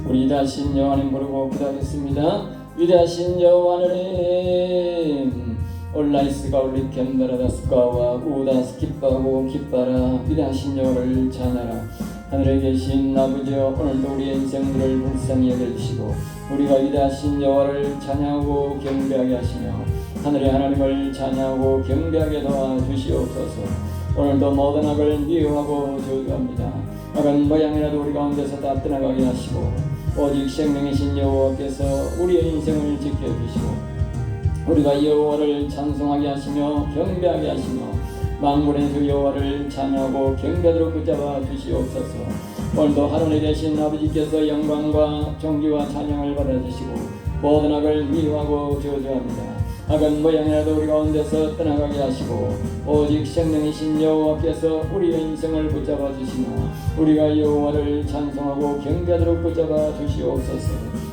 우리 위대하신 여호와 하나님 부르고 기도하겠습니다. 위대하신 여호와 하나님, 올라이스가 올리켄 바라다스가와 우다스 기뻐하고 기뻐라. 위대하신 여호와를 찬하라. 하늘에 계신 아버지여, 오늘도 우리의 인생들을 불쌍히 여겨주시고 우리가 위대하신 여호와를 찬양하고 경배하게 하시며 하늘의 하나님을 찬양하고 경배하게 도와주시옵소서. 오늘도 모든 악을 미워하고 저주합니다. 악은 모양이라도 우리 가운데서 다 떠나가게 하시고 오직 생명이신 여호와께서 우리의 인생을 지켜주시고 우리가 여호와를 찬송하게 하시며 경배하게 하시며 만군의 주 여호와를 찬양하고 경배하도록 붙잡아 주시옵소서. 오늘도 하늘에 계신 아버지께서 영광과 존귀와 찬양을 받아주시고 모든 악을 미워하고 저주합니다. 악은 모양이라도 우리 가운데서 떠나가게 하시고 오직 생명이신 여호와께서 우리의 인생을 붙잡아 주시며 우리가 여호와를 찬송하고 경배하도록 붙잡아 주시옵소서.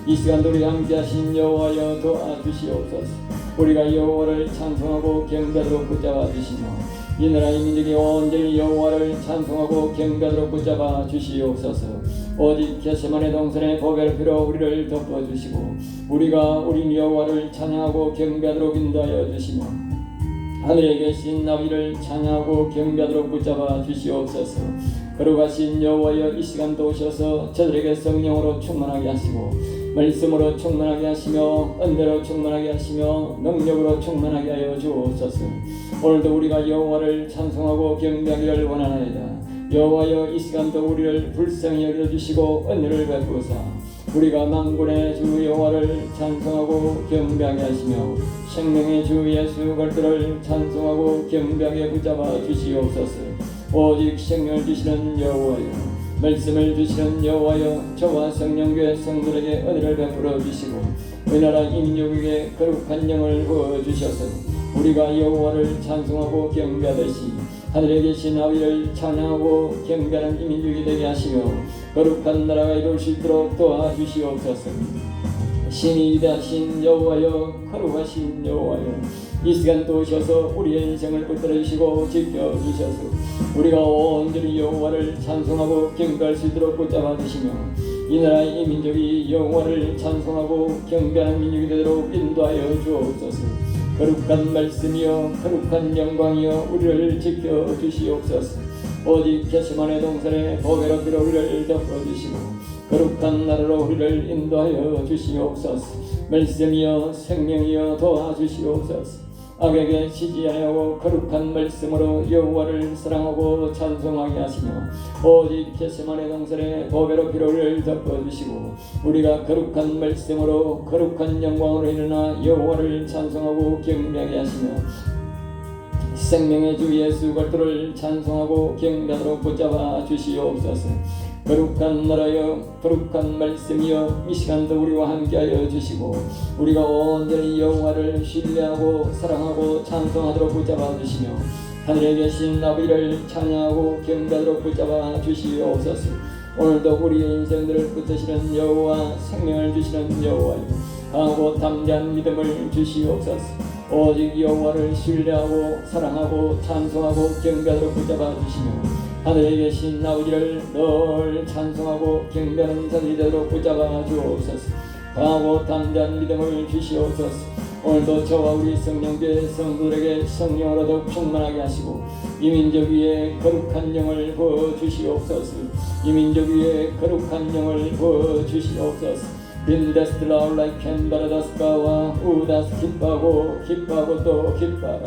이 시간도 우리 함께 하신 여호와여 도와주시옵소서. 우리가 여호와를 찬송하고 경배하도록 붙잡아 주시며 이 나라의 민족이 온전히 여호와를 찬송하고 경배하도록 붙잡아 주시옵소서. 오직 겟세마네 동산의 보배를 빌어 우리를 덮어주시고 우리가 우리 여호와를 찬양하고 경배하도록 인도하여 주시며 하늘에 계신 아버지를 찬양하고 경배하도록 붙잡아 주시옵소서. 거룩하신 여호와여, 이 시간도 오셔서 저들에게 성령으로 충만하게 하시고 말씀으로 충만하게 하시며 은혜로 충만하게 하시며 능력으로 충만하게 하여 주옵소서. 오늘도 우리가 여호와를 찬송하고 경배하기를 원하나이다. 여호와여, 이 시간도 우리를 불쌍히 여겨주시고 은혜를 베푸사 우리가 만군의 주 여호와를 찬송하고 경배하게 하시며 생명의 주 예수 그리스도를 찬송하고 경배하게 붙잡아 주시옵소서. 오직 생명을 주시는 여호와여, 말씀을 주시는 여호와여, 저와 성령교회 성도에게 은혜를 베풀어 주시고 이 나라 이민족에게 거룩한 영을 부어 주셔서 우리가 여호와를 찬송하고 경배하듯이 하늘에 계신 아버지를 찬양하고 경배하는 이민족이 되게 하시며 거룩한 나라가 이룰 수 있도록 도와주시옵소서. 신이 위대하신 여호와여, 거룩하신 여호와여, 이 시간도 오셔서 우리의 인생을 붙들어 주시고 지켜주셔서 우리가 온전히 여호와를 찬송하고 경배할 수 있도록 붙잡아 주시며 이 나라의 이 민족이 여호와를 찬송하고 경배하는 민족이 되도록 인도하여 주옵소서. 거룩한 말씀이여 거룩한 영광이여 우리를 지켜주시옵소서. 오직 겟세마네 동산의 보배로 빌어 우리를 덮어주시고 거룩한 나라로 우리를 인도하여 주시옵소서. 말씀이여 생명이여 도와주시옵소서. 악에게 지지하여 거룩한 말씀으로 여호와를 사랑하고 찬송하게 하시며 오직 겟세마네 동산의 보배로 빌어 우리를 덮어주시고 우리가 거룩한 말씀으로 거룩한 영광으로 일어나 여호와를 찬송하고 경배하게 하시며 생명의 주 예수 그리스도를 찬송하고 경배하도록 붙잡아 주시옵소서. 거룩한 나라여 거룩한 말씀이여 이 시간도 우리와 함께하여 주시고 우리가 온전히 여호와를 신뢰하고 사랑하고 찬송하도록 붙잡아 주시며 하늘에 계신 아버지를 찬양하고 경배하도록 붙잡아 주시옵소서. 오늘도 우리의 인생들을 붙드시는 여호와, 생명을 주시는 여호와여, 강하고 담대한 믿음을 주시옵소서. 오직 여호와를 신뢰하고 사랑하고 찬송하고 경배하도록 붙잡아 주시며 하늘에 계신 아버지를 늘 찬송하고 경배하는 자들이 되도록 붙잡아 주옵소서. 강하고 담대한 믿음을 주시옵소서. 오늘도 저와 우리 성령교회 성도들에게 성령으로 더욱 충만하게 하시고 이 민족 위에 거룩한 영을 부어 주시옵소서. 이 민족 위에 거룩한 영을 부어 주시옵소서. 빈데스트라 올라이켄 바라다스가와 우다스 기뻐하고 또 기뻐하라.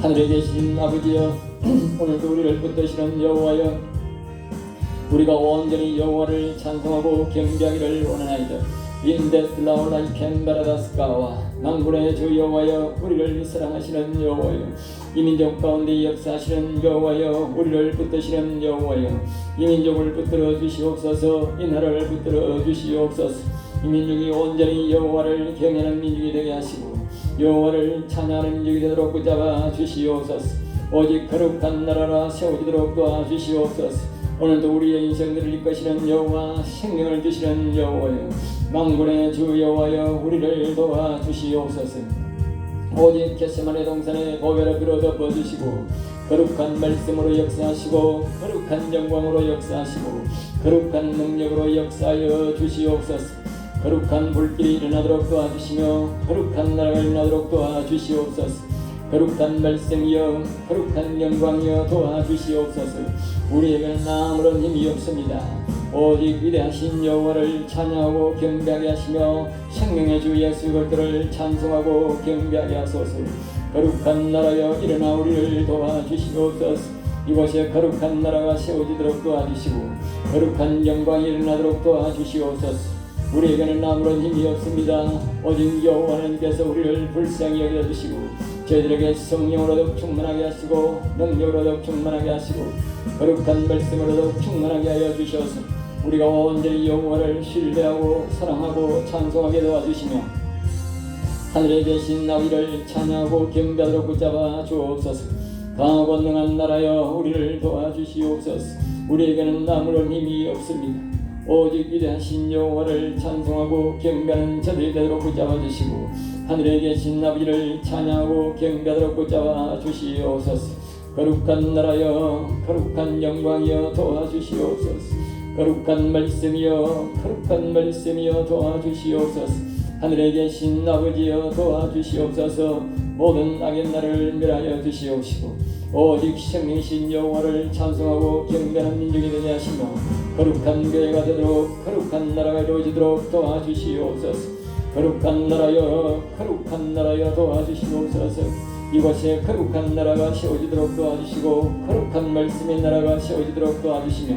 하늘에 계신 아버지여, 오늘도 우리를 붙드시는 여호와여, 우리가 온전히 여호와를 찬송하고 경배하기를 원하나이다. 빈데스트라 올라이켄 바라다스가와 만군의 주 여호와여, 우리를 사랑하시는 여호와여, 이 민족 가운데 역사하시는 여호와여, 우리를 붙드시는 여호와여, 이 민족을 붙들어 주시옵소서. 이 나라를 붙들어 주시옵소서. 이 민족이 온전히 여호와를 경외하는 민족이 되게 하시고 여호와를 찬양하는 민족이 되도록 붙잡아 주시옵소서. 오직 거룩한 나라라 세워지도록 도와주시옵소서. 오늘도 우리의 인생들을 이끄시는 여호와, 생명을 주시는 여호와여, 만군의 주 여호와여, 우리를 도와주시옵소서. 오직 겟세마네 동산의 보배를 빌어 덮어주시고 거룩한 말씀으로 역사하시고 거룩한 영광으로 역사하시고 거룩한 능력으로 역사하여 주시옵소서. 거룩한 불길이 일어나도록 도와주시며 거룩한 나라가 일어나도록 도와주시옵소서. 거룩한 말씀이여 거룩한 영광이여 도와주시옵소서. 우리에게는 아무런 힘이 없습니다. 오직 위대하신 여호와를 찬양하고 경배하게 하시며 생명의 주 예수 그리스도를 찬송하고 경배하게 하소서. 거룩한 나라여 일어나 우리를 도와주시옵소서. 이곳에 거룩한 나라가 세워지도록 도와주시고 거룩한 영광이 일어나도록 도와주시옵소서. 우리에게는 아무런 힘이 없습니다. 오직 여호와 하나님께서 우리를 불쌍히 여겨주시고 저희들에게 성령으로도 충만하게 하시고 능력으로도 충만하게 하시고 거룩한 말씀으로도 충만하게 하여 주셔서 우리가 온전히 여호와를 신뢰하고 사랑하고 찬송하게 도와주시며 하늘에 계신 아버지를 찬양하고 경배하도록 붙잡아 주옵소서. 강하고 능한 나라여 우리를 도와주시옵소서. 우리에게는 아무런 힘이 없습니다. 오직 위대하신 여호와를 찬송하고 경배하는 저들이 되도록 붙잡아 주시고 하늘에 계신 아버지를 찬양하고 경배하도록 붙잡아 주시옵소서. 거룩한 나라여 거룩한 영광이여 도와주시옵소서. 거룩한 말씀이여 거룩한 말씀이여 도와주시옵소서. 하늘에 계신 아버지여 도와주시옵소서. 모든 악의 날을 멸하여 주시옵시고 오직 생명이신 여호와를 찬송하고 경배하는 민족이 되게 하시며 거룩한 교회가 되도록 거룩한 나라가 이루어지도록 도와주시옵소서. 거룩한 나라여 도와주시옵소서. 이곳에 거룩한 나라가 세워지도록 도와주시고 거룩한 말씀의 나라가 세워지도록 도와주시며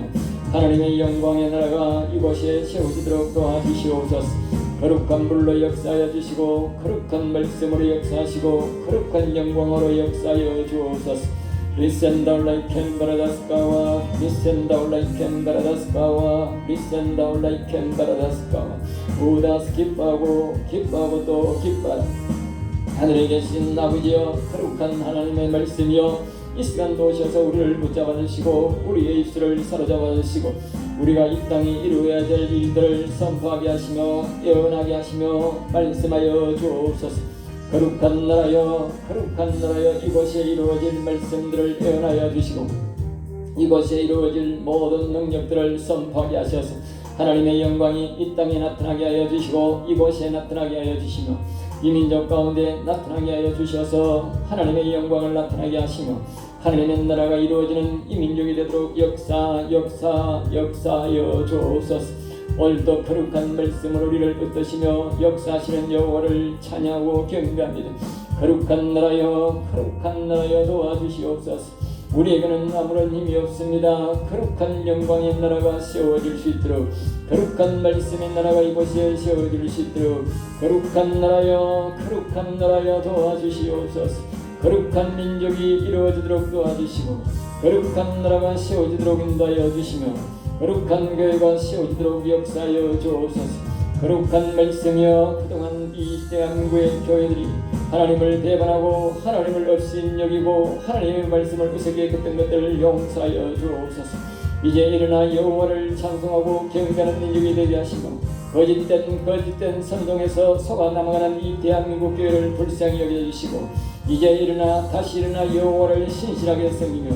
하나님의 영광의 나라가 이곳에 세워지도록 도와주시옵소서. 거룩한 불로 역사하여 주시고 거룩한 말씀으로 역사하시고 거룩한 영광으로 역사하여 주옵소서. Listen thou like can baradaskawa, listen thou like can baradaskawa, listen thou like can baradaskawa. 우다스 기뻐하고 또 기뻐하라. 하늘에 계신 아버지여 거룩한 하나님의 말씀이여 이 시간도 오셔서 우리를 붙잡아 주시고 우리의 입술을 사로잡아 주시고 우리가 이 땅에 이루어야 될 일들을 선포하게 하시며 예언하게 하시며 말씀하여 주옵소서. 거룩한 나라여 이곳에 이루어질 말씀들을 예언하여 주시고 이곳에 이루어질 모든 능력들을 선포하게 하셔서 하나님의 영광이 이 땅에 나타나게 하여 주시고 이곳에 나타나게 하여 주시며 이 민족 가운데 나타나게 하여 주셔서 하나님의 영광을 나타나게 하시며 하나님의 나라가 이루어지는 이 민족이 되도록 역사하여 주옵소서. 오늘도 거룩한 말씀으로 우리를 붙드시며 역사하시는 여호와를 찬양하고 경배합니다. 거룩한 나라여 도와주시옵소서. 우리에게는 아무런 힘이 없습니다. 거룩한 영광의 나라가 세워질 수 있도록 거룩한 말씀의 나라가 이곳에 세워질 수 있도록 거룩한 나라여 도와주시옵소서. 거룩한 민족이 이루어지도록 도와주시고 거룩한 나라가 세워지도록 인도하여 주시며 거룩한 교회가 세워지도록 역사하여 주옵소서. 거룩한 말씀이여 그동안 이 대한민국의 교회들이 하나님을 배반하고 하나님을 없인 여기고 하나님의 말씀을 우습게 했던 것들을 용서하여 주옵소서. 이제 일어나 여호와를 찬송하고 경배하는 민족이 되게 하시고 거짓된 선동에서 속아 남아가는 이 대한민국 교회를 불쌍히 여겨주시고 이제 다시 일어나 여호와를 신실하게 섬기며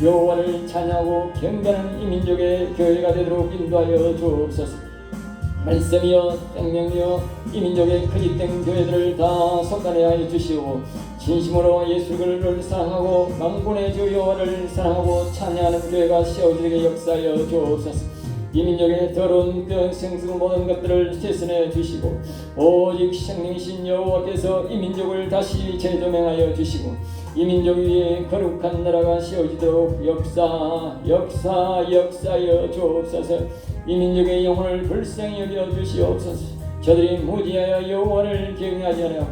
여호와를 찬양하고 경배하는 이 민족의 교회가 되도록 인도하여 주옵소서. 말씀이여 생명이여 이 민족의 거짓된 교회들을 다 속단하여 주시고 진심으로 예수 그리스도를 사랑하고 만군의 주 여호와를 사랑하고 찬양하는 교회가 세워지게 역사하여 주옵소서. 이 민족의 더러운 그 생수 모든 것들을 씻어내 주시고 오직 생명이신 여호와께서 이 민족을 다시 재조명하여 주시고 이 민족 위에 거룩한 나라가 세워지도록 역사하여 주옵소서. 이 민족의 영혼을 불쌍히 여겨 주시옵소서. 저들이 무지하여 여호와를 경외하지 않았고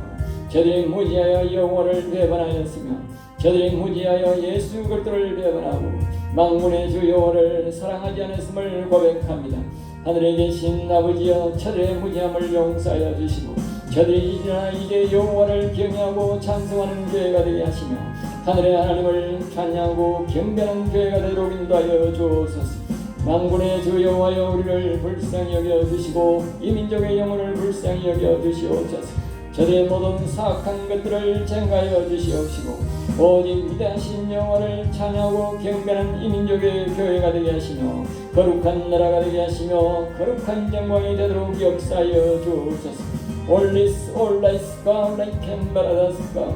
저들이 무지하여 여호와를 배반하였으며 저들이 무지하여 예수 그리스도를 배반하고 만군의 주 여호와를 사랑하지 않았음을 고백합니다. 하늘에 계신 아버지여 저들의 무지함을 용서하여 주시고 저들이 이제 여호와를 경외하고 찬송하는 교회가 되게 하시며 하늘의 하나님을 찬양하고 경배하는 교회가 되도록 인도하여 주옵소서. 만군의 주 여호와여 우리를 불쌍히 여겨주시고 이 민족의 영혼을 불쌍히 여겨주시옵소서. 저들의 모든 사악한 것들을 쟁가하여 주시옵시고 오직 위대하신 여호와를 찬양하고 경배하는 이 민족의 교회가 되게 하시며 거룩한 나라가 되게 하시며 거룩한 영광이 되도록 역사하여 주옵소서. 올리스 올라이스가 라이켄바라다스가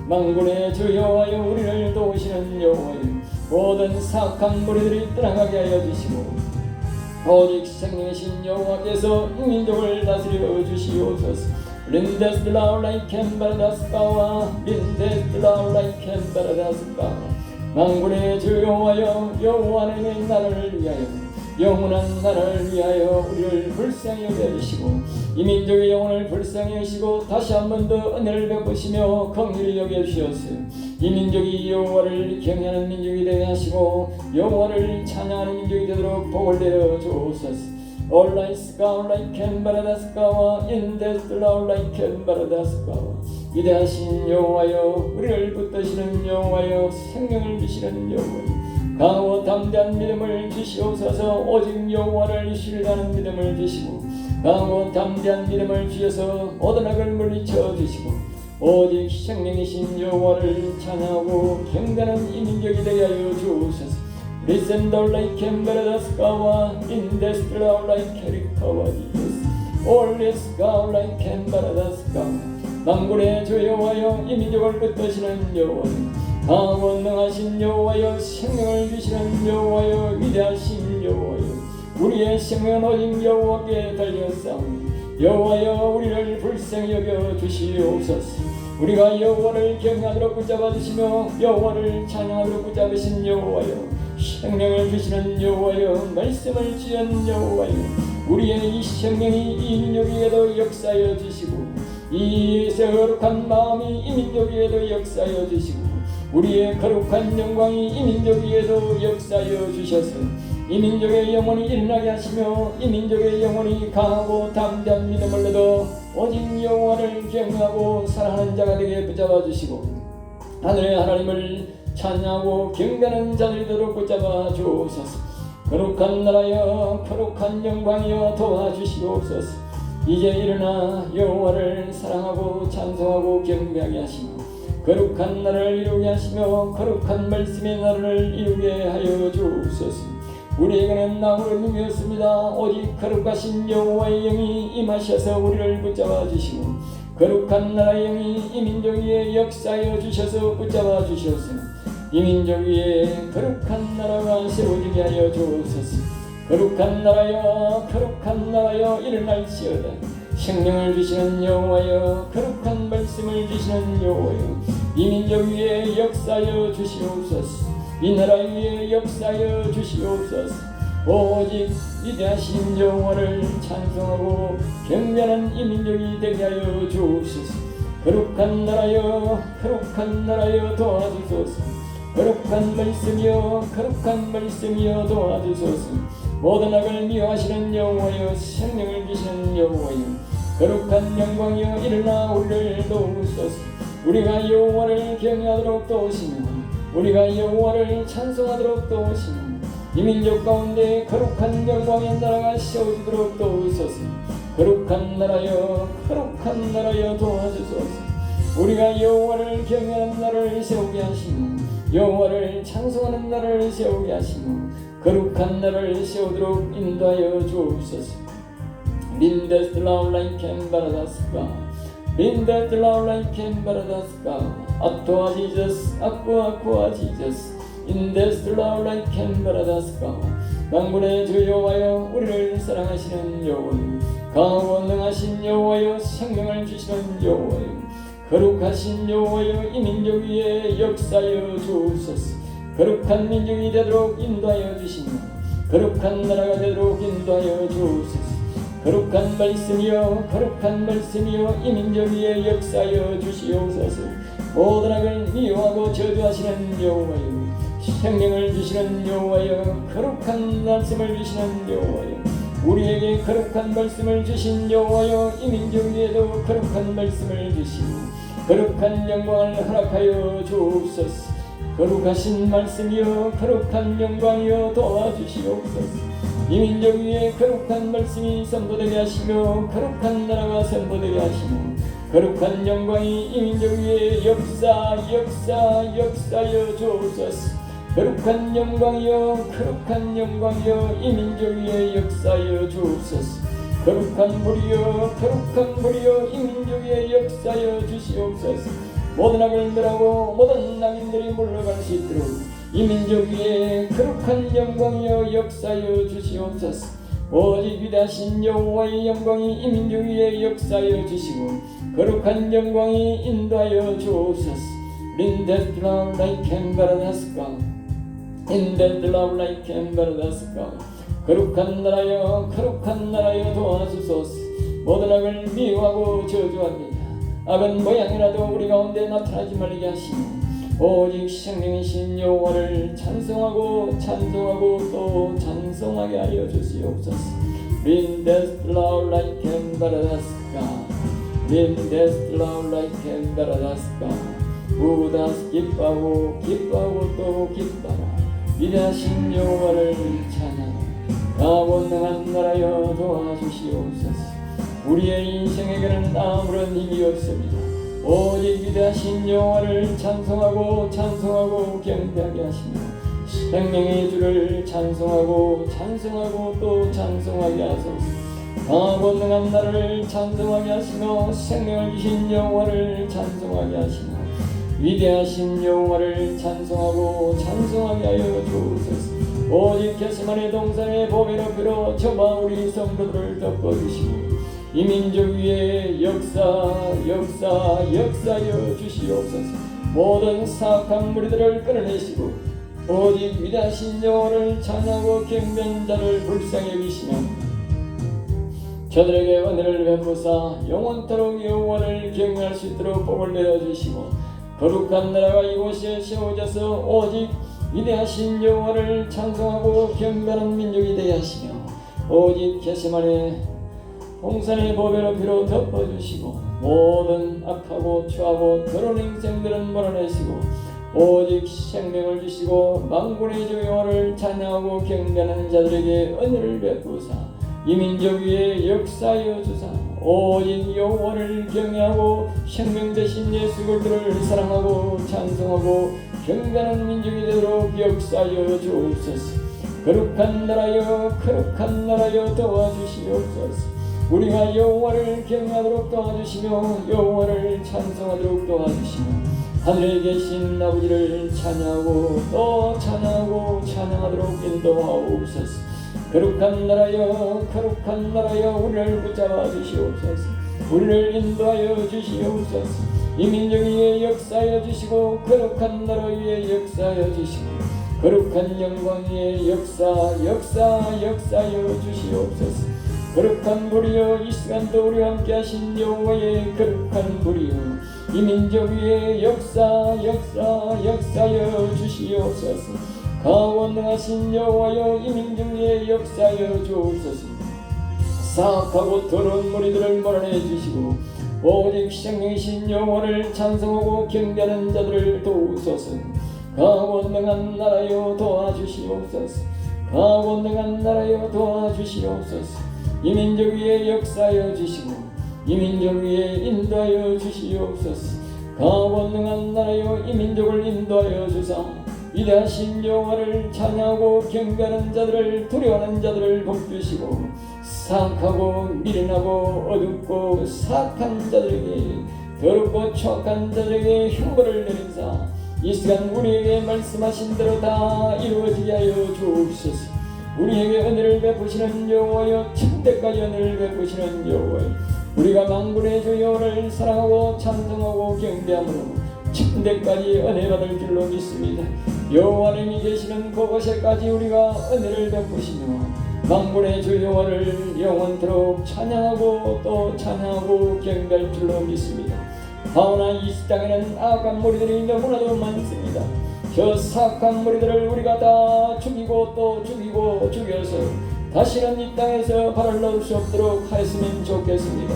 만군의 주 여호와여 우리를 도우시는 여호와여 모든 사악한 무리들이 떠나가게 하여 주시고 오직 생명이신 여호와께서 이 민족을 다스려 주시옵소서. 린데스라울라이켄바라다스가와 린데스라울라이켄바라다스가 만군의 주 여호와여 여호와는 나라를 위하여 영원한 나라를 위하여 우리를 불쌍히 여겨주시고 이 민족의 영혼을 불쌍히 여기시고 다시 한 번 더 은혜를 베푸시며 긍휼히 여겨주시옵소서. 이 민족이 여호와를 경외하는 민족이 되게 하시고 여호와를 찬양하는 민족이 되도록 복을 내려 주옵소서. 올라이스가 올라이켄바라다스가와 인데스라 올라이켄바라다스가와 위대하신 여호와여 우리를 붙드시는 여호와여 생명을 주시는 여호와여 강하고 담대한 믿음을 주시옵소서. 오직 여호와를 신뢰하는 믿음을 주시고 강하고 담대한 믿음을 주셔서 모든 악을 물리쳐 주시고 오직 생명이신 여호와를 찬양하고 경배하는 이 민족이 되게 하여 주옵소서. 리센돌라이켄바라다스가와 인데스트라울라이케리카와 지저스 올리스가울라이켄바라다스가 만군의 주 여호와여 이 민족을 붙드시는 여호와여 강하고 능하신 여호와여 생명을 주시는 여호와여 위대하신 여호와여 우리의 생명은 오직 여호와께 달렸사오니 여호와여 우리를 불쌍히 여겨 주시옵소서. 우리가 여호와를 경외하도록 붙잡아 주시며 여호와를 찬양하도록 붙잡으신 여호와여 생명을 주시는 여호와여 말씀을 주신 여호와여 우리의 이 생명이 이 민족 위에도 역사하여 주시고 이 거룩한 마음이 이 민족 위에도 역사하여 주시고 우리의 거룩한 영광이 이 민족 위에도 역사하여 주셔서 이 민족의 영혼이 일어나게 하시며 이 민족의 영혼이 강하고 담대한 믿음을 얻어 오직 여호와를 경외하고 사랑하는 자가 되게 붙잡아 주시고 하늘의 하나님을 찬양하고 경배하는 자들이 되도록 붙잡아 주옵소서. 거룩한 나라여 거룩한 영광이여 도와주시옵소서. 이제 일어나 여호와를 사랑하고 찬송하고 경배하게 하시며 거룩한 나라를 이루게 하시며 거룩한 말씀의 나라를 이루게 하여 주옵소서. 우리에게는 나무를 누겼습니다. 오직 거룩하신 여호와의 영이 임하셔서 우리를 붙잡아 주시고 거룩한 나라의 영이 이 민족 위에 역사하여 주셔서 붙잡아 주시옵소서. 이 민족 위에 거룩한 나라가 세워지게 하여 주옵소서. 거룩한 나라여 거룩한 나라여 일어날지어다. 생명을 주시는 여호와여 거룩한 말씀을 주시는 여호와여 이 민족 위에 역사하여 주시옵소서. 이 나라 위에 역사하여 주시옵소서. 오직 위대하신 여호와를 찬송하고 경배하는 이 민족이 되게 하여 주옵소서. 거룩한 나라여 도와주소서. 거룩한 말씀이여 거룩한 말씀이여 도와주소서. 모든 악을 미워하시는 여호와여 생명을 주시는 여호와여 거룩한 영광이여 일어나 우리를 도우소서. 우리가 여호와를 경외하도록 도우시며 우리가 여호와를 찬송하도록 도우시며 이 민족 가운데 거룩한 영광의 나라가 세워지도록 도우소서. 거룩한 나라여 도와주소서. 우리가 여호와를 경외하는 나라를 세우게 하시며 여호와를 찬송하는 나라를 세우게 하시며 거룩한 나라를 세우도록 인도하여 주옵소서. 린데스라울라이켄바라다스가 아토아 지저스 아쿠아 지저스 인데스라울라이켄바라다스가 만군의 주 여호와여 우리를 사랑하시는 여호와여 강하고 능하신 여호와여 생명을 주시는 여호와여 거룩하신 여호와여 이 민족 위에 역사하여 주옵소서. 거룩한 민족이 되도록 인도하여 주시며 거룩한 나라가 되도록 인도하여 주옵소서. 거룩한 말씀이여 이 민족 위에 역사하여 주시옵소서. 모든 악을 미워하고 저주하시는 여호와여 생명을 주시는 여호와여 거룩한 말씀을 주시는 여호와여 우리에게 거룩한 말씀을 주신 여호와여 이 민족 위에도 거룩한 말씀을 주시고 거룩한 영광을 허락하여 주옵소서. 거룩하신 말씀이여 거룩한 영광이여 도와주시옵소서. 이 민족 위에 거룩한 말씀이 선포되게 하시며 거룩한 나라가 선포되게 하시며 거룩한 영광이 이 민족 위에 역사여 주옵소서. 거룩한 영광이여 거룩한 영광이여 이 민족 위에 역사여 주옵소서. 거룩한 불이여 이 민족 위에 역사여 주시옵소서. 모든 악을들하고 모든 악인들이 물러갈 수 있도록 이 민족 위에 거룩한 영광이여 역사여 주시옵소서. 오직 위대하신 여호와의 영광이 이 민족 위에 역사여 주시고 거룩한 영광이 인도하여 주옵소서. In that love like Embarrassed God, in that love like Embarrassed God. 거룩한 나라여 도와주소서. 모든 악을 미워하고 저주합니다. 악은 모양이라도 우리 가운데 나타나지 말게 하시며 오직 생명이신 여호와를 찬송하고 또 찬송하게 하여 주시옵소서. In that love like Embarrassed God, in that love like Embarrassed God. 우다스 기뻐하고 또 기뻐라. 위대하신 여호와를 찬양. 다원능한 나라여 도와주시옵소서. 우리의 인생에게는 아무런 힘이 없습니다. 오직 위대하신 여호와를 찬송하고 경배하게 하시며 생명의 주를 찬송하고 또 찬송하게 하소서. 다원능한 나라를 찬송하게 하시며 생명을 주신 여호와를 찬송하게 하시며 위대하신 여호와를 찬송하게 하여 주옵소서. 오직 게세마네 동산의 보배로 빌어 저마 우리 성도들을 덮어주시고 이 민족 위에 역사여 주시옵소서. 모든 사악한 무리들을 끌어내시고 오직 위대하신 여호와를 찬양하고 경배하는 자를 불쌍히 여기시며 저들에게 은혜를 베푸사 영원토록 여호와를 경외할 수 있도록 복을 내려주시고 거룩한 나라가 이곳에 세워져서 오직 위대하신 여호와를 찬송하고 경배하는 민족이 되게 하시며 오직 게세마네 홍산의 보배로 피로 덮어주시고 모든 악하고 추하고 더러운 행생들은 몰아내시고 오직 생명을 주시고 만군의 주 여호와를 찬양하고 경배하는 자들에게 은혜를 베푸사 이 민족 위에 역사여 주사 오직 여호와를 경외하고 생명 되신 예수 그리스도를 사랑하고 찬송하고 경배하는 민족이 되도록 역사여 주옵소서. 거룩한 나라여 도와주시옵소서. 우리가 여호와를 경외하도록 도와주시며 여호와를 찬송하도록 도와주시며 하늘에 계신 아버지를 찬양하고 찬양하도록 인도하옵소서. 거룩한 나라여 우리를 붙잡아 주시옵소서. 우리를 인도하여 주시옵소서. 이 민족 위에 역사하여 주시고 거룩한 나라 위에 역사하여 주시고 거룩한 영광 위에 역사하여 주시옵소서. 거룩한 불이여 이 시간도 우리와 함께 하신 여호와의 거룩한 불이여 이 민족 위에 역사하여 주시옵소서. 강원능하신 여호와여 이 민족 위에 역사하여 주옵소서. 사악하고 더러운 무리들을 몰아내 주시고 오직 생명이신 여호와를 찬송하고 경배하는 자들을 도우소서. 강원능한 나라여 도와주시옵소서. 이 민족 위에 역사하여 주시고 이 민족 위에 인도하여 주시옵소서. 강원능한 나라여 이 민족을 인도하여 주사 위대하신 여호와를 찬양하고 경배하는 자들을 두려워하는 자들을 복주시고 사악하고 미련하고 어둡고 사악한 자들에게 더럽고 추악한 자들에게 형벌을 내린사 이 시간 우리에게 말씀하신 대로 다 이루어지게 하여 주옵소서. 우리에게 은혜를 베푸시는 여호와여 천대까지 은혜를 베푸시는 여호와여 우리가 만군의 주 여호와를 사랑하고 찬송하고 경배함으로 천대까지 은혜 받을 줄로 믿습니다. 여호와님이 계시는 그곳에까지 우리가 은혜를 베푸시며 만군의 주 여호와를 영원토록 찬양하고 또 찬양하고 경배할 줄로 믿습니다. 하오나 이 땅에는 악한 무리들이 너무나도 많습니다. 저 사악한 무리들을 우리가 다 죽이고 또 죽여서 다시는 이 땅에서 발을 넣을 수 없도록 하였으면 좋겠습니다.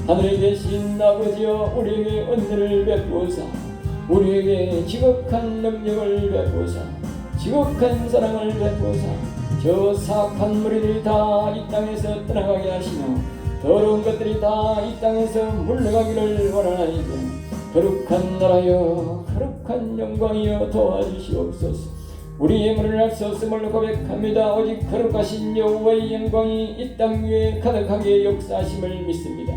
하늘에 계신 아버지여 우리에게 은혜를 베푸사 우리에게 지극한 능력을 베푸사 지극한 사랑을 베푸사 저 사악한 무리들이 다 이 땅에서 떠나가게 하시며 더러운 것들이 다 이 땅에서 물러가기를 원하나이다. 거룩한 나라여 거룩한 영광이여 도와주시옵소서. 우리의 물을 앞섰음을 고백합니다. 오직 거룩하신 여호와의 영광이 이 땅 위에 가득하게 역사하심을 믿습니다.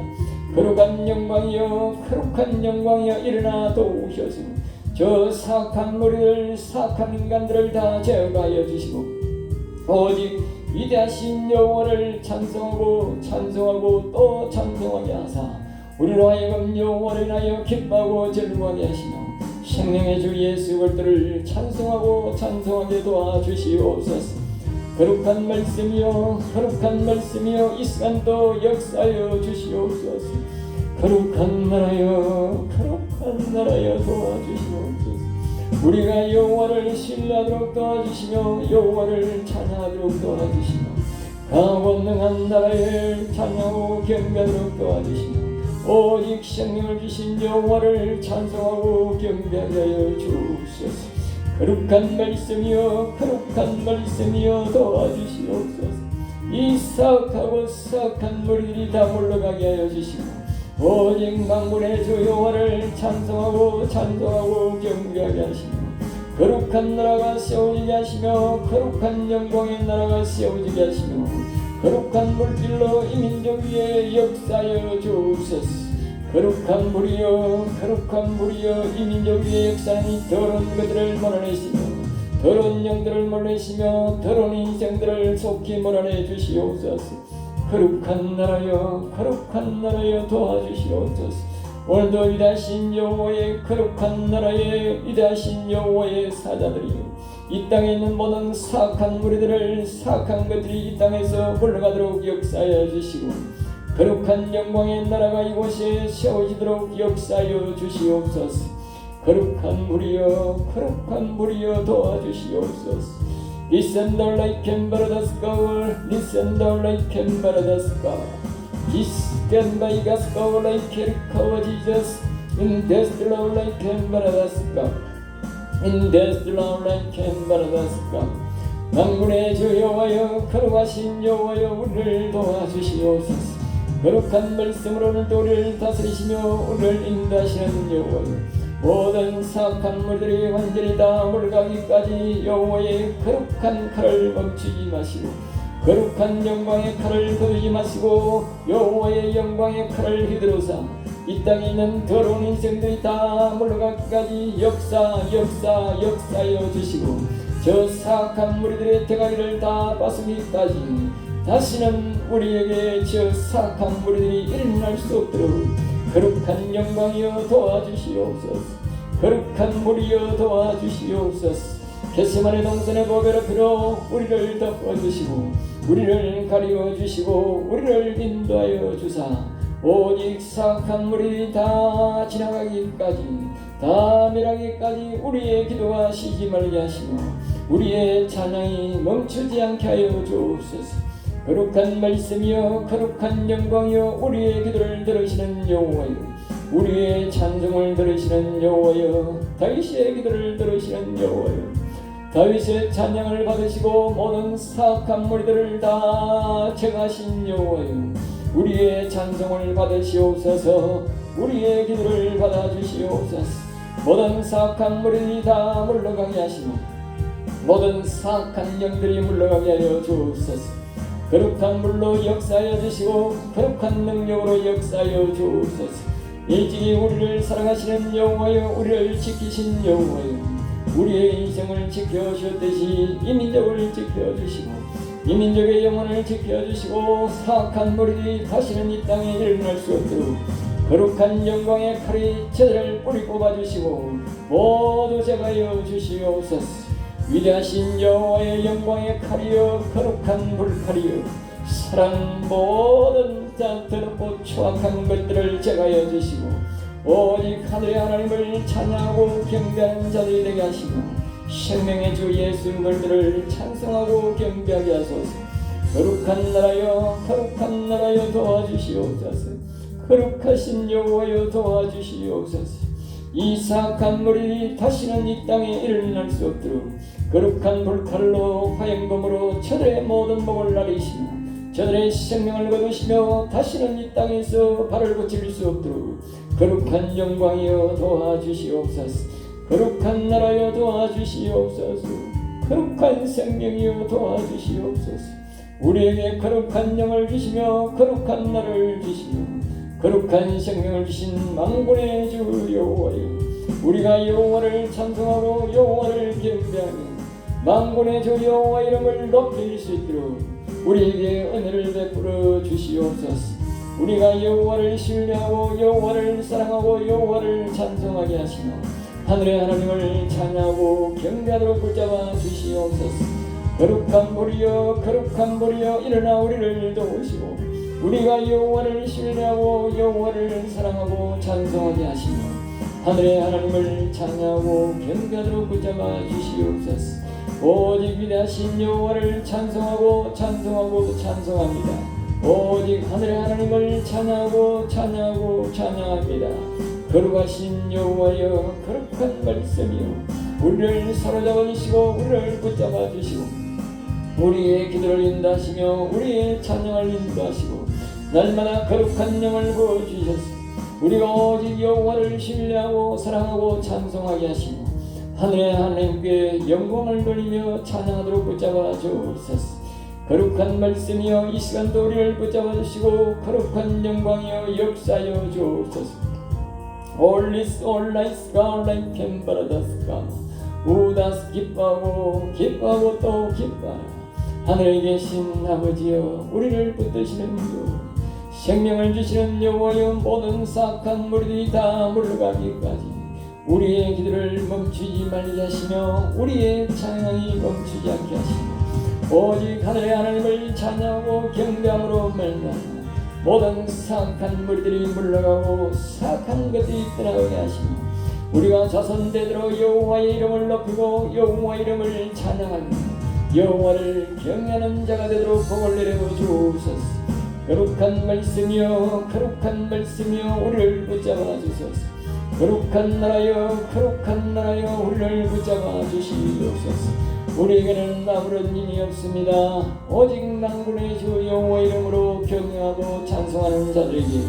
거룩한 영광이여 거룩한 영광이여 일어나 도우셔서 저 사악한 무리들 사악한 인간들을 다 제어하여 주시고 오직 위대하신 여호와를 찬송하고 또 찬송하게 하사 우리로 하여금 여호와를 인하여 기뻐하고 즐거워하게 하시며 생명의 주 예수 그리스도를 찬송하게 도와주시옵소서. 거룩한 말씀이여 이 시간도 역사하여 주시옵소서. 거룩한 나라여 도와주시옵소서. 우리가 여호와를 신뢰하도록 도와주시며 여호와를 찬양하도록 도와주시며 강원능한 나라를 찬양하고 경배하도록 도와주시며 오직 생명을 주신 여호와를 찬송하고 경배하게 하여 주옵소서. 거룩한 말씀이여 도와주시옵소서. 이 사악한 무리들이 다 물러가게 하여 주시고 오직 만군의 주 여호와를 찬송하고 경배하게 하시며 거룩한 나라가 세워지게 하시며 거룩한 영광의 나라가 세워지게 하시며 거룩한 물길로 이 민족 위에 역사하여 주옵소서. 거룩한 물이여 이 민족 위에 역사하는 이 더러운 것들을 몰아내시며 더러운 영들을 몰아내시며 더러운 인생들을 속히 몰아내 주시옵소서. 거룩한 나라여 도와주시옵소서. 오늘도 위대하신 여호와의 거룩한 나라의 위대하신 여호와의 사자들이여 이 땅에 있는 모든 사악한 무리들을 사악한 것들이 이 땅에서 물러가도록 역사하여 주시고 거룩한 영광의 나라가 이곳에 세워지도록 역사하여 주시옵소서. 거룩한 무리여 도와주시옵소서. Listen thou like Embarradas Gower, listen thou like Embarradas Gower. Listen by God's Gower like Erikawa Jesus, in death thou like Embarradas Gower, in death thou like Embarradas Gower. 만군의 주 여호와여 거룩하신 여호와여 우리를 도와주시옵소서. 거룩한 말씀으로는 우리를 다스리시며 우리를 인도하시는 여호와여 모든 사악한 물들이 완전히 다 물러가기까지 여호와의 거룩한 칼을 멈추지 마시고 거룩한 영광의 칼을 거두지 마시고 여호와의 영광의 칼을 휘두르사 이 땅에 있는 더러운 인생들이 다 물러가기까지 역사하여 주시고 저 사악한 무리들의 대가리를 다 빠수기까지 다시는 우리에게 저 사악한 무리들이 일어날 수 없도록 거룩한 영광이여 도와주시옵소서. 거룩한 물이여 도와주시옵소서. 겟세마네 동산의 보배로 피로 우리를 덮어주시고 우리를 가리워주시고 우리를 인도하여 주사 오직 사악한 물이 다 지나가기까지 다 멸하기까지 우리의 기도가 쉬지 말게 하시고 우리의 찬양이 멈추지 않게 하여 주옵소서. 거룩한 말씀이여 거룩한 영광이여 우리의 기도를 들으시는 여호와여 우리의 찬송을 들으시는 여호와여 다윗의 기도를 들으시는 여호와여 다윗의 찬양을 받으시고 모든 사악한 무리들을 다 제거하신 여호와여 우리의 찬송을 받으시옵소서. 우리의 기도를 받아주시옵소서. 모든 사악한 무리들이 다 물러가게 하시고 모든 사악한 영들이 물러가게 하여 주옵소서. 거룩한 물로 역사하여 주시고 거룩한 능력으로 역사하여 주옵소서. 일찍이 우리를 사랑하시는 여호와여 우리를 지키신 여호와여 우리의 인생을 지켜주셨듯이 이 민족을 지켜주시고 이 민족의 영혼을 지켜주시고 사악한 무리들이 다시는 이 땅에 일어날 수 없도록 거룩한 영광의 칼이 저들을 뿌리 뽑아주시고 모두 제거하여 주시옵소서. 위대하신 여호와의 영광의 칼이여 거룩한 불칼이여 사랑 모든 더럽고 추악한 것들을 제거하여 주시고 오직 하늘의 하나님을 찬양하고 경배하는 자들이 되게 하시고 생명의 주 예수 그리스도를 찬송하고 경배하게 하소서. 거룩한 나라여 도와주시옵소서. 거룩하신 여호와여 도와주시옵소서. 이 사악한 무리 다시는 이 땅에 일어날 수 없도록 거룩한 불칼로 화염검으로 저들의 모든 목을 나리시며 저들의 생명을 거두시며 다시는 이 땅에서 발을 고칠 수 없도록 거룩한 영광이여 도와주시옵소서. 거룩한 나라여 도와주시옵소서. 거룩한 생명이여 도와주시옵소서. 우리에게 거룩한 영을 주시며 거룩한 나를 주시며 거룩한 생명을 주신 만군의 주 여호와여, 우리가 여호와를 찬송하고 여호와를 경배하며 만군의 주 여호와 이름을 높일 수 있도록 우리에게 은혜를 베풀어 주시옵소서. 우리가 여호와를 신뢰하고 여호와를 사랑하고 여호와를 찬송하게 하시며 하늘의 하나님을 찬양하고 경배하도록 붙잡아 주시옵소서. 거룩한 불이여 거룩한 불이여 일어나 우리를 도우시고 우리가 여호와를 신뢰하고 여호와를 사랑하고 찬송하게 하시며 하늘의 하나님을 찬양하고 경배하도록 붙잡아 주시옵소서. 오직 위대하신 여호와를 찬송하고 찬송하고 찬송합니다. 오직 하늘의 하나님을 찬양하고 찬양하고 찬양합니다. 거룩하신 여호와여, 거룩한 말씀이여, 우리를 사로잡아 주시고 우리를 붙잡아 주시고 우리의 기도를 인도하시며 우리의 찬양을 인도하시고 날마다 거룩한 영을 부어주셔서 우리가 오직 여호와를 신뢰하고 사랑하고 찬송하게 하시고 하늘의 하나님께 영광을 돌리며 찬양하도록 붙잡아 주옵소서. 거룩한 말씀이여 이 시간도 우리를 붙잡아 주시고 거룩한 영광이여 역사여 주옵소서. 올리스 올라이스 가올라이 캔바라다스가 우다스 기뻐하고 기뻐하고 또 기뻐하라. 하늘에 계신 아버지여, 우리를 붙드시는 여호와, 생명을 주시는 여호와여, 모든 사악한 무리들이 다 물러가기까지 우리의 기도를 멈추지 말게 하시며 우리의 찬양이 멈추지 않게 하시며 오직 하늘의 하나님을 찬양하고 경배함으로 말미암아 모든 사악한 무리들이 물러가고 사악한 것들이 떠나가게 하시며 우리가 자손대대로 여호와의 이름을 높이고 여호와의 이름을 찬양하며 여호와를 경외하는 자가 되도록 복을 내려 주옵소서. 거룩한 말씀이여 거룩한 말씀이여 우리를 붙잡아 주소서. 거룩한 나라여 우리를 붙잡아 주시옵소서. 우리에게는 아무런 힘이 없습니다. 오직 만군의 주 여호와 이름으로 경외하고 찬송하는 자들에게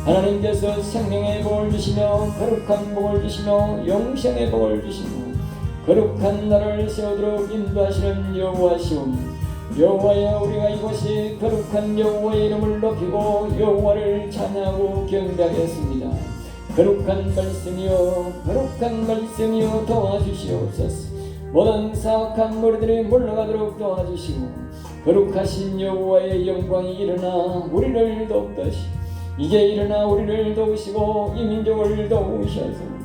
하나님께서 생명의 복을 주시며 거룩한 복을 주시며 영생의 복을 주시며 거룩한 나라를 세우도록 인도하시는 여호와시오니 여호와여, 우리가 이곳에 거룩한 여호와의 이름을 높이고 여호와를 찬양하고 경배하겠습니다. 거룩한 말씀이여 도와주시옵소서. 모든 사악한 무리들이 물러가도록 도와주시고 거룩하신 여호와의 영광이 일어나 우리를 돕듯이 이제 일어나 우리를 도우시고 이 민족을 도우셔서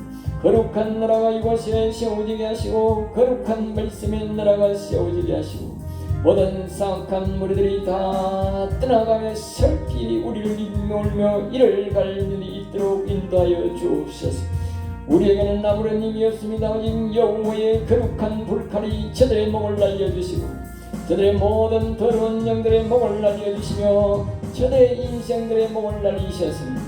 거룩한 나라가 이곳에 세워지게 하시고 거룩한 말씀의 나라가 세워지게 하시고 모든 사악한 무리들이 다 떠나가며 설길이 우리를 인도하며 이를 갈 일이 있도록 인도하여 주옵소서. 우리에게는 아무런 힘이 없습니다. 오직 여호와의 거룩한 불칼이 저들의 목을 날려주시고 저들의 모든 더러운 영들의 목을 날려주시며 저들의 인생들의 목을 날리셨습니다.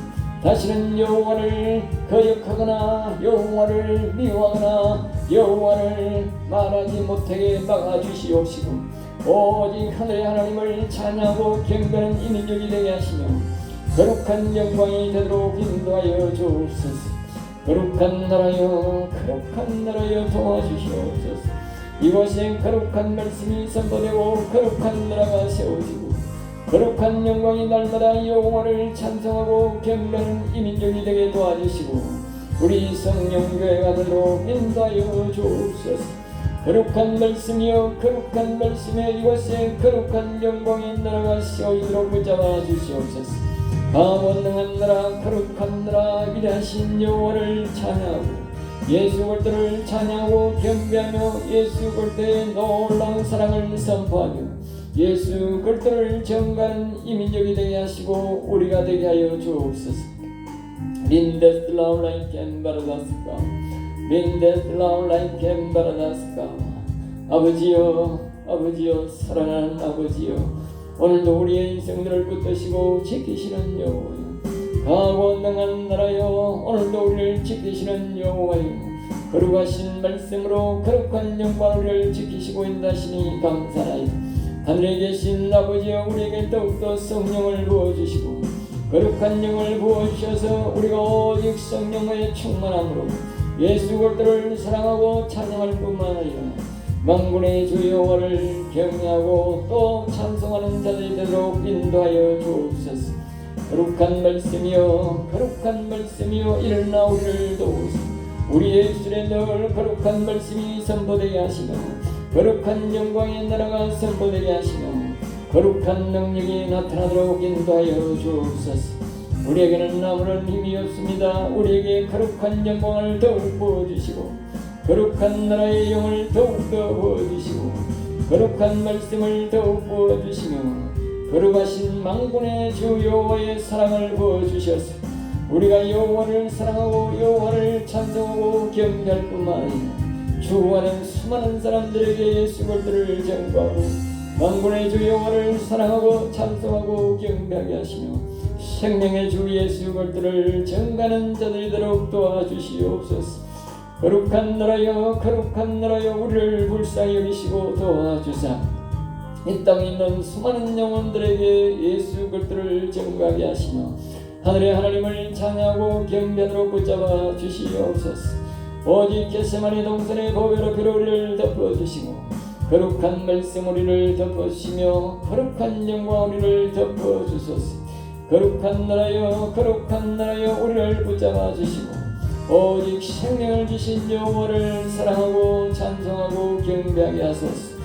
다시는 여호와를 거역하거나 여호와를 미워하거나 여호와를 말하지 못하게 막아주시옵시고 오직 하늘의 하나님을 찬양하고 경배하는 이 민족이 되게 하시며 거룩한 영광이 되도록 인도하여 주옵소서. 거룩한 나라여 도와주시옵소서. 이곳에 거룩한 말씀이 선포되고 거룩한 나라가 세워지고 거룩한 영광이 날마다 여호와를 찬송하고 경배하는 이 민족이 되게 도와주시고 우리 성령교회가 되도록 인도하여 주옵소서. 거룩한 말씀이여 거룩한 말씀에 이곳에 거룩한 영광의 나라가 세워지도록 붙잡아 주시옵소서. 강원능한 나라 거룩한 나라 위대하신 여호와를 찬양하고 예수 그리스도를 찬양하고 경배하며 예수 그리스도의 놀라운 사랑을 선포하며 예수 그리스도를 전가하는 이 민족이 되게 하시고 우리가 되게 하여 주옵소서. 아버지여 사랑하는 아버지여, 오늘도 우리의 인생들을 붙드시고 지키시는 여호와여, 강하고 능한 나라여, 오늘도 우리를 지키시는 여호와여, 거룩하신 말씀으로 거룩한 영광을 지키시고 인도하시니 감사하나이다. 하늘에 계신 아버지여, 우리에게 더욱더 성령을 부어주시고 거룩한 영을 부어주셔서 우리가 오직 성령의 충만함으로 예수 그리스도를 사랑하고 찬양할 뿐만 아니라 만군의 주 여호와를 경외하고 또 찬송하는 자들이 되도록 인도하여 주옵소서. 거룩한 말씀이여, 거룩한 말씀이여, 일어나 우리를 도우소. 우리의 입술에 늘 거룩한 말씀이 선포되게 하시며 거룩한 영광의 나라가 선포되게 하시며 거룩한 능력이 나타나도록 인도하여 주옵소서. 우리에게는 아무런 힘이 없습니다. 우리에게 거룩한 영광을 더욱 부어주시고 거룩한 나라의 영을 더욱더 부어주시고 거룩한 말씀을 더욱 부어주시며 거룩하신 만군의 주 여호와의 사랑을 부어주셔서 우리가 여호와를 사랑하고 여호와를 찬송하고 경배할 뿐만 아니라 주와는 수많은 사람들에게 예수 그리스도를 전가하고 만군의 주 여호와를 사랑하고 찬송하고 경배하게 하시며 생명의 주 예수 그리스도를 전가하는 자들이 되도록 도와주시옵소서. 거룩한 나라여, 거룩한 나라여, 우리를 불쌍히 여기시고 도와주사 이 땅에 있는 수많은 영혼들에게 예수 그리스도를 전가하게 하시며 하늘의 하나님을 찬양하고 경배하도록 붙잡아 주시옵소서. 오직 겟세마네 동산의 보배로 피로 우리를 덮어주시고 거룩한 말씀 우리를 덮어주시며 거룩한 영광 우리를 덮어주소서. 거룩한 나라여, 거룩한 나라여, 우리를 붙잡아 주시고 오직 생명을 주신 여호와를 사랑하고 찬송하고 경배하게 하소서.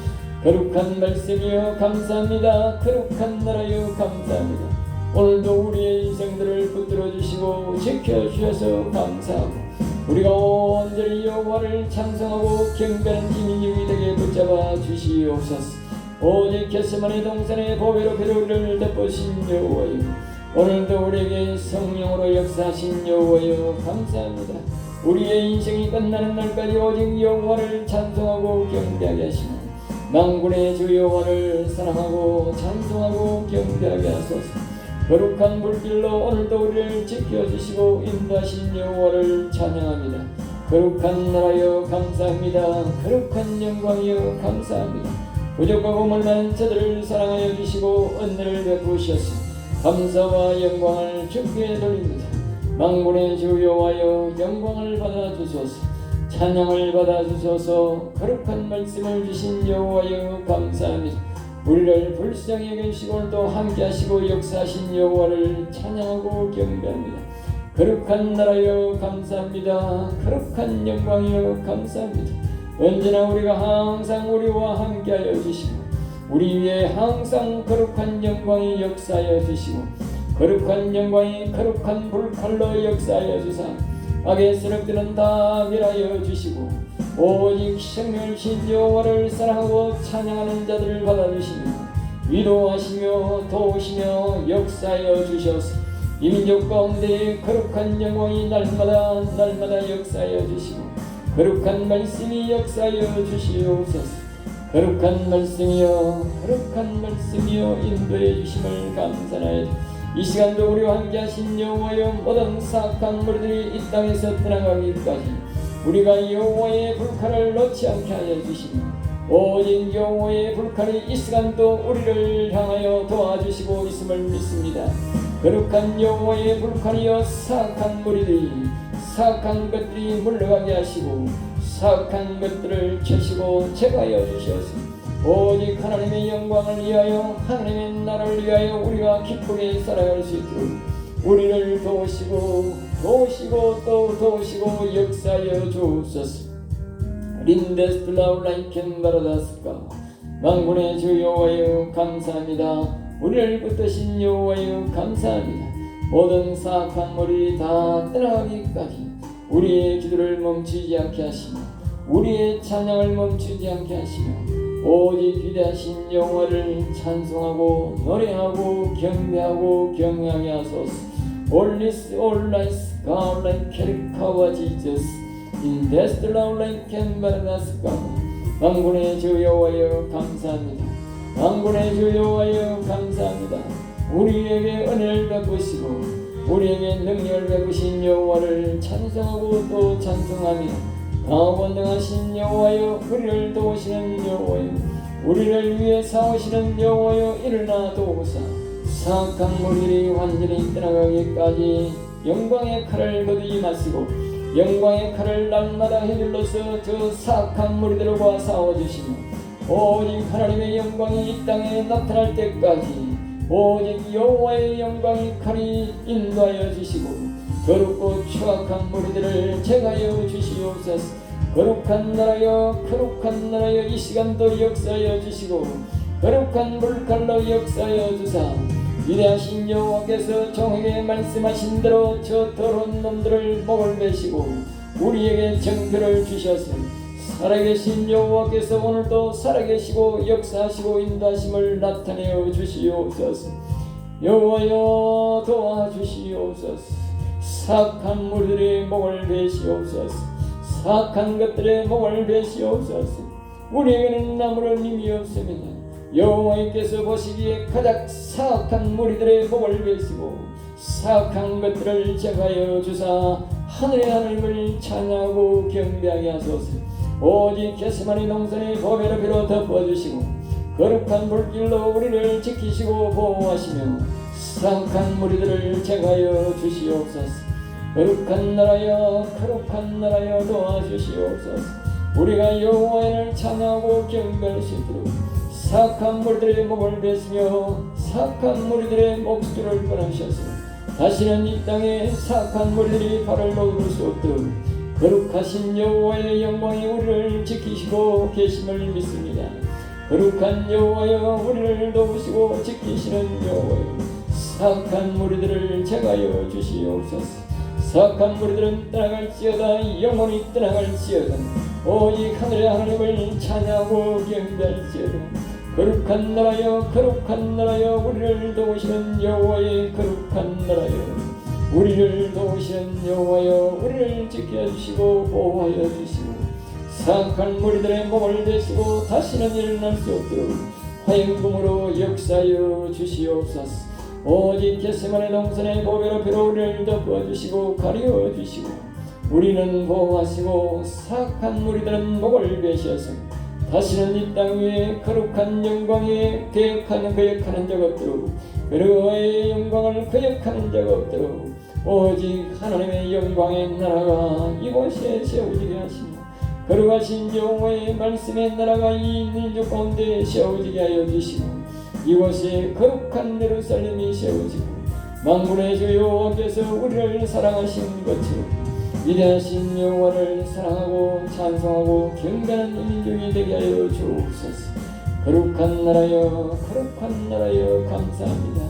거룩한 말씀이여 감사합니다. 거룩한 나라여 감사합니다. 오늘도 우리의 인생들을 붙들어 주시고 지켜주셔서 감사하고 우리가 온전히 여호와를 찬송하고 경배하는 힘이 되게 붙잡아 주시옵소서. 오직 겟세마네 동산의 보배로 피로 우리를 덮으신 여호와여, 오늘도 우리에게 성령으로 역사하신 여호와여 감사합니다. 우리의 인생이 끝나는 날까지 오직 여호와를 찬송하고 경배하게 하시며 만군의 주 여호와를 사랑하고 찬송하고 경배하게 하소서. 거룩한 불길로 오늘도 우리를 지켜주시고 인도하신 여호와를 찬양합니다. 거룩한 나라여 감사합니다. 거룩한 영광이여 감사합니다. 부족하고 멀만 저들을 사랑하여 주시고 은혜를 베푸셨으니 감사와 영광을 주께 돌립니다. 만군의 주 여호와여 영광을 받아주소서. 찬양을 받아주소서. 거룩한 말씀을 주신 여호와여 감사합니다. 우리를 불쌍히 여기시고 또 함께하시고 역사하신 여호와를 찬양하고 경배합니다. 거룩한 나라여 감사합니다. 거룩한 영광이여 감사합니다. 언제나 우리가 항상 우리와 함께하여 주시고 우리 위에 항상 거룩한 영광이 역사하여 주시고 거룩한 영광이 거룩한 불칼로 역사하여 주사 악의 세력들은 다 멸하여 주시고 오직 생명을 신 여호와를 사랑하고 찬양하는 자들을 받아주시며 위로하시며 도우시며 역사하여 주셔서 이 민족 가운데 거룩한 영광이 날마다 역사하여 주시고 거룩한 말씀이 역사하여 주시옵소서. 거룩한 말씀이여, 거룩한 말씀이여 인도해 주심을 감사하여도 이 시간도 우리와 함께 하신 여호와여 모든 사악한 무리들이 이 땅에서 떠나가기까지 우리가 여호와의 불칼을 놓지 않게 하여 주시며 오직 여호와의 불칼이 이 시간도 우리를 향하여 도와주시고 있음을 믿습니다. 거룩한 여호와의 불칼이여 사악한 무리들이 사악한 것들이 물러가게 하시고 사악한 것들을 쳐시고 제거하여 주셔서 오직 하나님의 영광을 위하여 하나님의 나라를 위하여 우리가 기쁘게 살아갈 수 있도록 우리를 도우시고 또 도우시고 역사하여 주옵소서. 린데스플라울라이켄 바라다스카 만군의 주 여호와여 감사합니다. 우리를 붙드신 여호와여 감사합니다. 모든 사악한 머리 다 떠나가기까지 우리의 기도를 멈추지 않게 하시며 우리의 찬양을 멈추지 않게 하시며 오직 위대하신 여호와를 찬송하고 노래하고 경배하고 경외하게 하소서. All is all lies God like Kerikawa Jesus in this love like Canberra's 만군의 주 여호와여 감사합니다. 만군의 주 여호와여 감사합니다. 우리에게 은혜를 베푸시고 우리에게 능력을 베푸신 여호와를 찬송하고 또 찬송하며 원능하신 여호와여, 우리를 도우시는 여호와여, 우리를 위해 싸우시는 여호와여, 일어나 도우사 사악한 무리들이 완전히 떠나가기까지 영광의 칼을 거두지 마시고 영광의 칼을 날마다 휘둘러서 저 사악한 무리들과 싸워주시며 오직 하나님의 영광이 이 땅에 나타날 때까지 오직 여호와의 영광의 칼이 인도하여 주시고 거룩고 추악한 무리들을 제하여 주시옵소서. 거룩한 나라여, 거룩한 나라여, 이 시간도 역사하여 주시고 거룩한 불칼로 역사하여 주사 위대하신 여호와께서 종에게 말씀하신 대로 저 더러운 놈들을 목을 베시고 우리에게 정결을 주셔서 살아계신 여호와께서 오늘도 살아계시고 역사하시고 인도하심을 나타내어 주시옵소서. 여호와여 도와주시옵소서. 사악한 무리들의 목을 베시옵소서. 사악한 것들의 목을 베시옵소서. 우리에게는 아무런 힘이 없습니다. 여호와께서 보시기에 가장 사악한 무리들의 목을 베시고 사악한 것들을 제하여 주사 하늘의 하나님을 찬양하고 경배하게 하소서. 오직 게세마네 동산의 보배로비로 덮어주시고 거룩한 불길로 우리를 지키시고 보호하시며 사악한 무리들을 제하여 주시옵소서. 거룩한 나라여, 거룩한 나라여 도와주시옵소서. 우리가 여호와를 찬양하고 경배할 수 있도록 사악한 무리들의 목을 베시며 사악한 무리들의 목줄을 끊으셔서 다시는 이 땅에 사악한 무리들이 발을 놓을 수 없도록 거룩하신 여호와의 영광이 우리를 지키시고 계심을 믿습니다. 거룩한 여호와여, 우리를 도우시고 지키시는 여호와여, 사악한 무리들을 제하여 주시옵소서. 사악한 무리들은 떠나갈지어다, 영원히 떠나갈지어다, 오직 하늘의 하나님을 찬양하고 경배할지어다. 거룩한 나라여, 거룩한 나라여, 우리를 도우시는 여호와의 거룩한 나라여, 우리를 도우시는 여호와여, 우리를 지켜주시고 보호하여 주시고 사악한 무리들의 목을 베시고 다시는 일어날 수 없도록 화영금으로 역사하여 주시옵소서. 오직 게세마네 동산의 보배로비로 우리를 덮어주시고 가려주시고 우리는 보호하시고 사악한 무리들은 목을 베셔서 다시는 이 땅 위에 거룩한 영광에 거역하는 자 없도록 그리고의 영광을 거역하는 자가 없도록 오직 하나님의 영광의 나라가 이곳에 세워지게 하시며 거룩하신 여호와의 말씀의 나라가 이 민족 가운데 세워지게 하여 주시고 이곳에 거룩한 예루살렘이 세워지고 만군의 주 여호와께서 우리를 사랑하신 것처럼 위대하신 여호와를 사랑하고 찬송하고 경배하는 민족이 되게 하여 주옵소서. 거룩한 나라여, 거룩한 나라여, 감사합니다.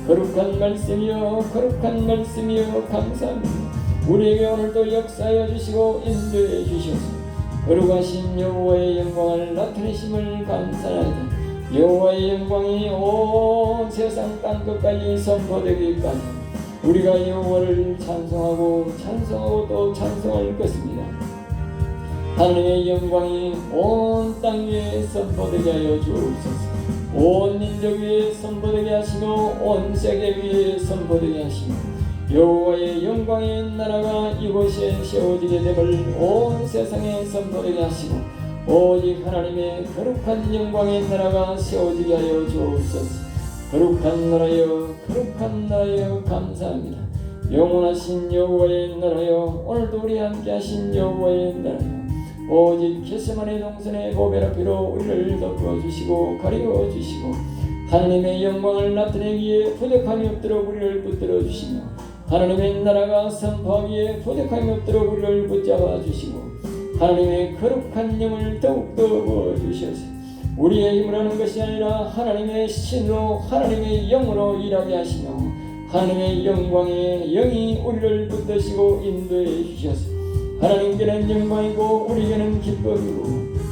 거룩한 말씀이여, 거룩한 말씀이여, 감사합니다. 우리에게 오늘도 역사하여 주시고 인도해 주셔서 거룩하신 여호와의 영광을 나타내심을 감사하다. 여호와의 영광이 온 세상 땅끝까지 선포되기까지 우리가 여호와를 찬송하고 또 찬송할 것입니다. 하나님의 영광이 온 땅 위에 선포되게 하여 주옵소서. 온 민족 위에 선포되게 하시며 온 세계 위에 선포되게 하시며 여호와의 영광의 나라가 이곳에 세워지게 됨을 온 세상에 선포되게 하시고 오직 하나님의 거룩한 영광의 나라가 세워지게 하여 주옵소서. 거룩한 나라여, 거룩한 나라여, 감사합니다. 영원하신 여호와의 나라여, 오늘도 우리 함께 하신 여호와의 나라여, 오직 게세마네 동산의 보배로비로 우리를 덮어주시고 가려주시고 하나님의 영광을 나타내기에 부족함이 없도록 우리를 붙들어 주시며 하나님의 나라가 선포하기에 부족함이 없도록 우리를 붙잡아 주시고 하나님의 거룩한 영을 더욱더 부어주셔서 우리의 힘을 하는 것이 아니라 하나님의 신으로 하나님의 영으로 일하게 하시며 하나님의 영광의 영이 우리를 붙드시고 인도해 주셔서 하나님께는 영광이고 우리에게는 기쁨이고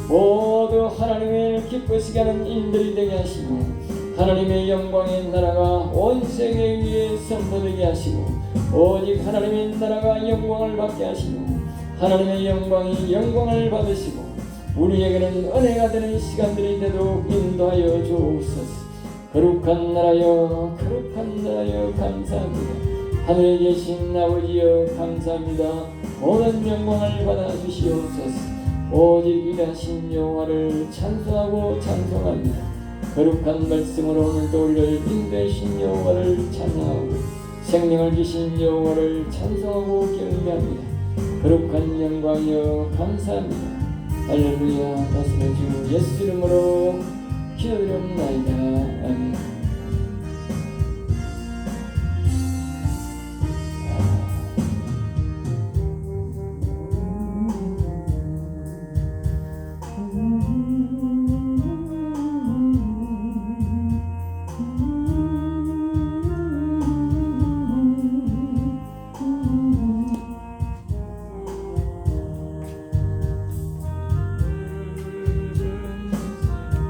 모두 하나님을 기쁘시게 하는 인들이 되게 하시며 하나님의 영광의 나라가 온 세계 위에 선포되게 하시고 오직 하나님의 나라가 영광을 받게 하시며 하나님의 영광이 영광을 받으시고 우리에게는 은혜가 되는 시간들이 되도록 인도하여 주옵소서. 거룩한 나라여, 거룩한 나라여, 감사합니다. 하늘에 계신 아버지여 감사합니다. 모든 영광을 받아 주시옵소서. 오직 위대하신 여호와를 찬송하고 찬송합니다. 거룩한 말씀으로 오늘도 우리를 인도하신 여호와를 찬양하고 생명을 주신 여호와를 찬송하고 경배합니다. 거룩한 영광이여 감사합니다. 할렐루야. 다스려 주 예수 이름으로 기도드립니다. 아멘.